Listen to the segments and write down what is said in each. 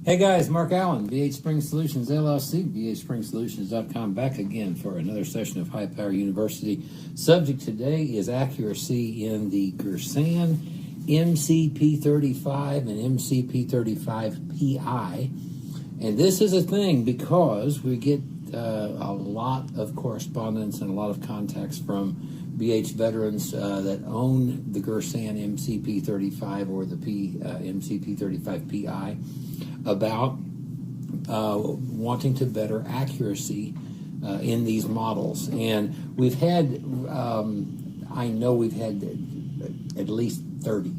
Hey guys, Mark Allen, BHSpringSolutions LLC, BHSpringSolutions.com, back again for another session of High Power University. Subject today is accuracy in the Girsan MC-P35 and MC-P35PI. And this is a thing because we get a lot of correspondence and a lot of contacts from BH veterans that own the Girsan MC-P35 or the MC-P35PI about wanting to better accuracy in these models. And we've had, I know we've had at least 30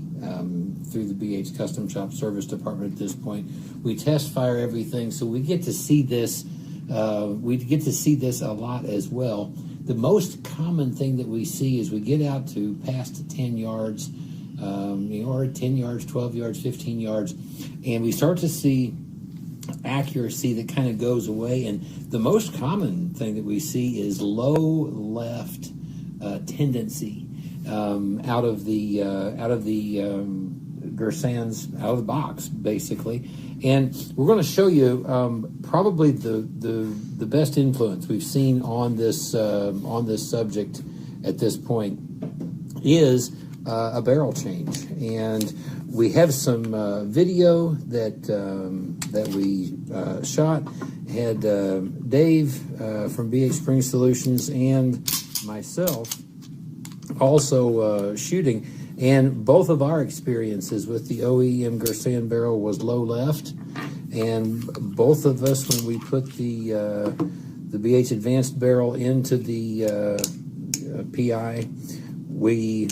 through the BH Custom Shop Service Department at this point. We test fire everything, so we get to see this. We get to see this a lot as well. The most common thing that we see is we get out to past 10 yards, or 10 yards, 12 yards, 15 yards, and we start to see accuracy that kind of goes away. And the most common thing that we see is low left tendency out of the Girsan's out of the box, basically. And we're going to show you probably the best influence we've seen on this subject at this point is a barrel change. And we have some video that we shot. Had Dave from BHSpringSolutions and myself also shooting. And both of our experiences with the OEM Girsan barrel was low left, and both of us, when we put the BH Advanced barrel into the PI, we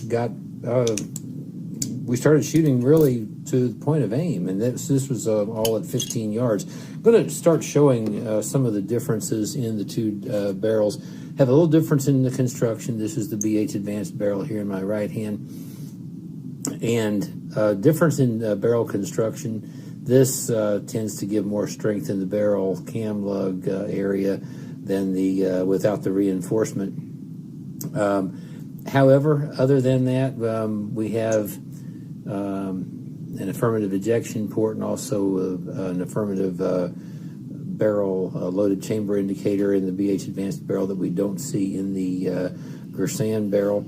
started shooting really to the point of aim, and this was all at 15 yards. I'm going to start showing some of the differences in the two barrels. Have a little difference in the construction. This is the BH Advanced barrel here in my right hand. And difference in barrel construction. This tends to give more strength in the barrel cam lug area than the without the reinforcement. However, other than that, we have an affirmative ejection port and also an affirmative barrel loaded chamber indicator in the BH Advanced barrel that we don't see in the Girsan barrel.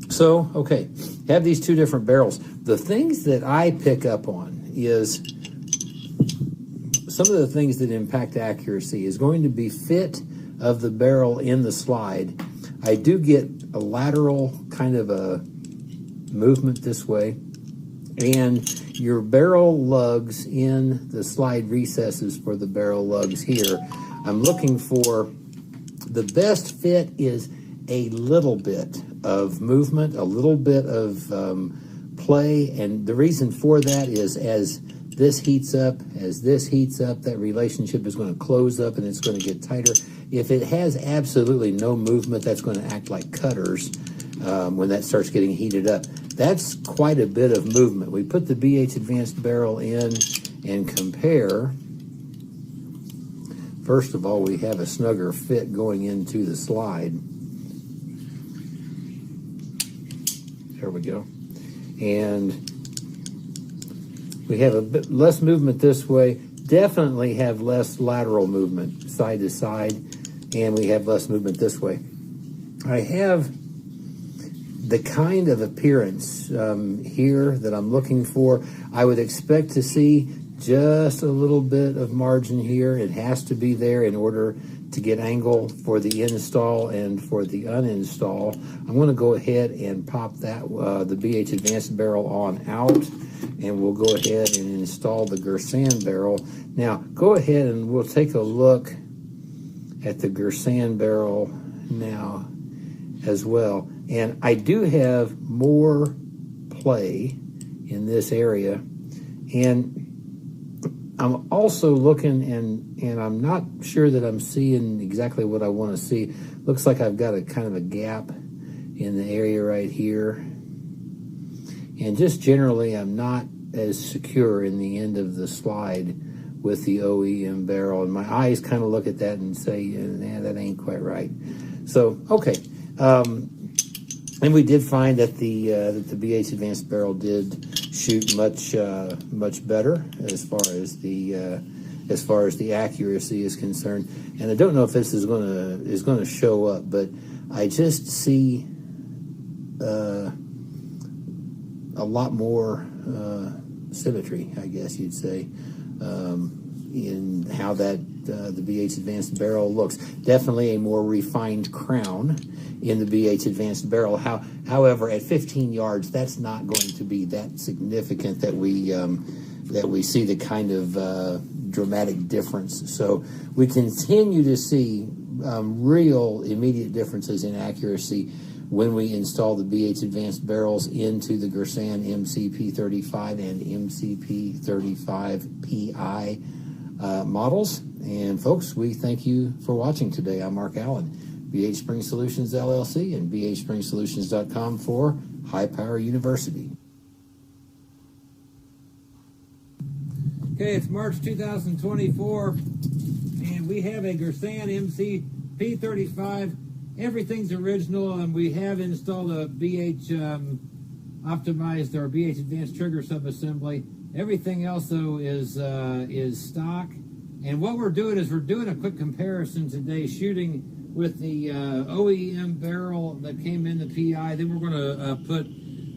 So, okay, have these two different barrels. The things that I pick up on is some of the things that impact accuracy is going to be fit of the barrel in the slide. I do get a lateral kind of a movement this way, and your barrel lugs in the slide recesses for the barrel lugs here. I'm looking for the best fit is a little bit of movement, a little bit of play, and the reason for that is as this heats up, that relationship is going to close up and it's going to get tighter. If it has absolutely no movement, that's going to act like cutters when that starts getting heated up. That's quite a bit of movement. We put the BH Advanced barrel in and compare. First of all, we have a snugger fit going into the slide. There we go. And we have a bit less movement this way, definitely have less lateral movement side to side, and we have less movement this way. I have the kind of appearance here that I'm looking for. I would expect to see just a little bit of margin here. It has to be there in order to get angle for the install and for the uninstall. I'm going to go ahead and pop that the BH Advanced barrel on out, and we'll go ahead and install the Girsan barrel. Now, go ahead and we'll take a look at the Girsan barrel now as well. And I do have more play in this area, and I'm also looking, and I'm not sure that I'm seeing exactly what I want to see. Looks like I've got a kind of a gap in the area right here. And just generally, I'm not as secure in the end of the slide with the OEM barrel. And my eyes kind of look at that and say, yeah, that ain't quite right. So, okay. And we did find that the BH Advanced barrel did shoot much better as far as the accuracy is concerned. And I don't know if this is gonna show up, but I just see a lot more symmetry, I guess you'd say, in how that the BH Advanced barrel looks. Definitely a more refined crown in the BH Advanced barrel. However, at 15 yards, that's not going to be that significant that we see the kind of dramatic difference. So we continue to see real immediate differences in accuracy when we install the BH Advanced barrels into the Girsan MC-P35 and MC-P35PI models. And folks, we thank you for watching today. I'm Mark Allen, BHSpringSolutions LLC, and BHSpringSolutions.com for High Power University. Okay, it's March 2024, and we have a Girsan MC-P35. Everything's original, and we have installed a BH optimized or BH Advanced trigger subassembly. Everything else, though, is stock. And what we're doing is we're doing a quick comparison today, shooting with the OEM barrel that came in the PI. Then we're going to put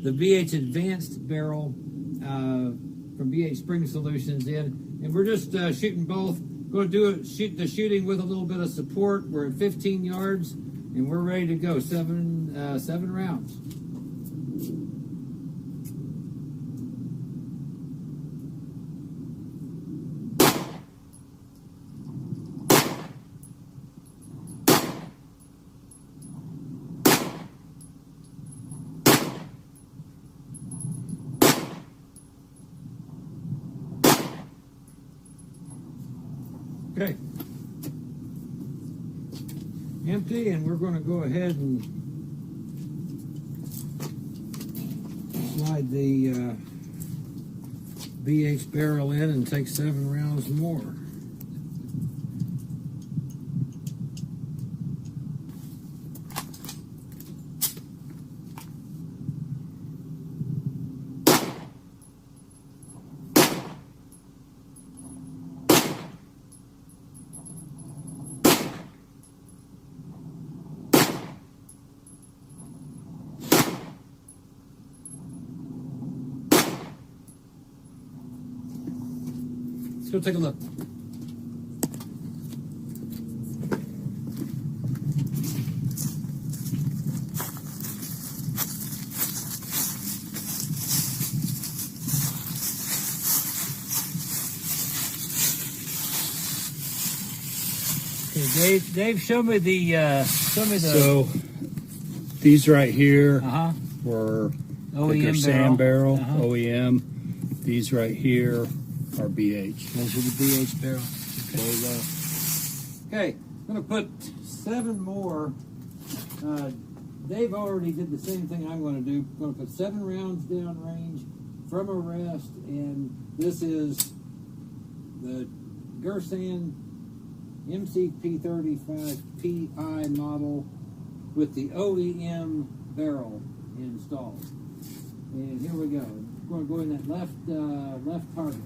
the BH Advanced barrel from BHSpringSolutions in, and we're just shooting both. Going to shoot the shooting with a little bit of support. We're at 15 yards, and we're ready to go. Seven rounds. Okay, empty, and we're going to go ahead and slide the BH barrel in and take 7 rounds more. Let's go take a look. Okay, Dave, show me the. So these right here were OEM the Girsan barrel, Uh-huh. OEM. These right here are BH. Those are the BH barrel. Okay, I'm going to put 7 more. Dave already did the same thing I'm going to do. I'm going to put 7 rounds downrange from a rest, and this is the Girsan MC-P35 PI model with the OEM barrel installed. And here we go. We're going to go in that left target.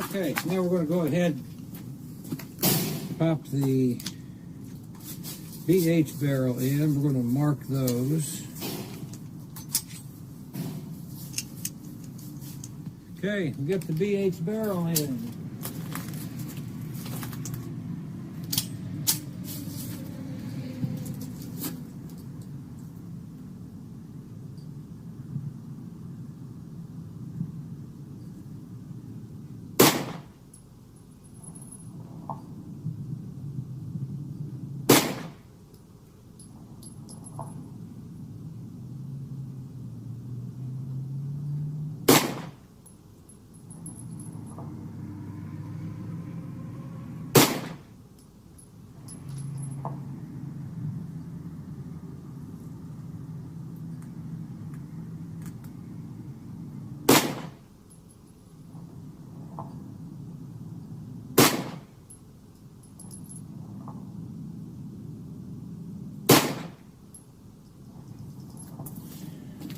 Okay, now we're going to go ahead and pop the BH barrel in. We're going to mark those. Okay, we got the BH barrel in.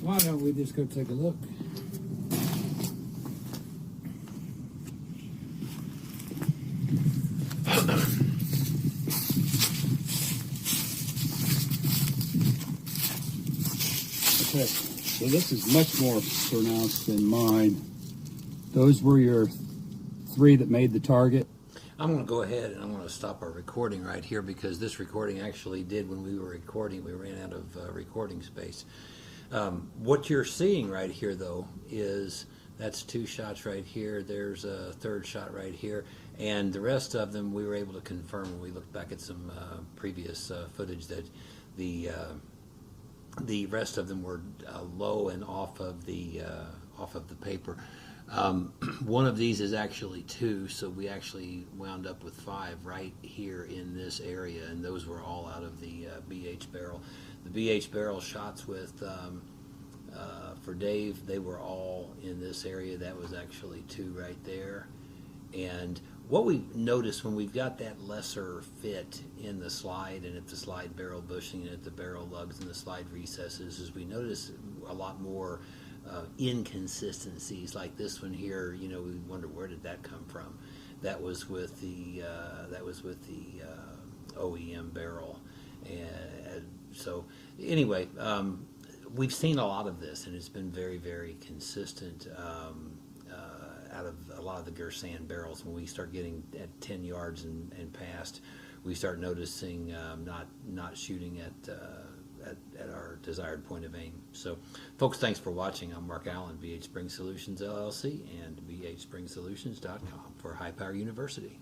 Why don't we just go take a look? Okay, so this is much more pronounced than mine. Those were your 3 that made the target. I'm going to go ahead and I'm going to stop our recording right here because this recording actually did when we were recording. We ran out of recording space. What you're seeing right here, though, is that's 2 shots right here. There's a 3rd shot right here. And the rest of them we were able to confirm when we looked back at some previous footage that the rest of them were low and off of the paper. One of these is actually 2, so we actually wound up with 5 right here in this area, and those were all out of the BH barrel. The BH barrel shots with for Dave, they were all in this area. That was actually 2 right there. And what we noticed when we've got that lesser fit in the slide and at the slide barrel bushing and at the barrel lugs and the slide recesses is we notice a lot more inconsistencies like this one here. You know, we wonder where did that come from. That was with the OEM barrel, and so anyway, we've seen a lot of this, and it's been very, very consistent out of a lot of the Girsan barrels. When we start getting at 10 yards and past, we start noticing not shooting at our desired point of aim. So, folks, thanks for watching. I'm Mark Allen, BH Spring Solutions LLC, and BHSpringSolutions.com for High Power University.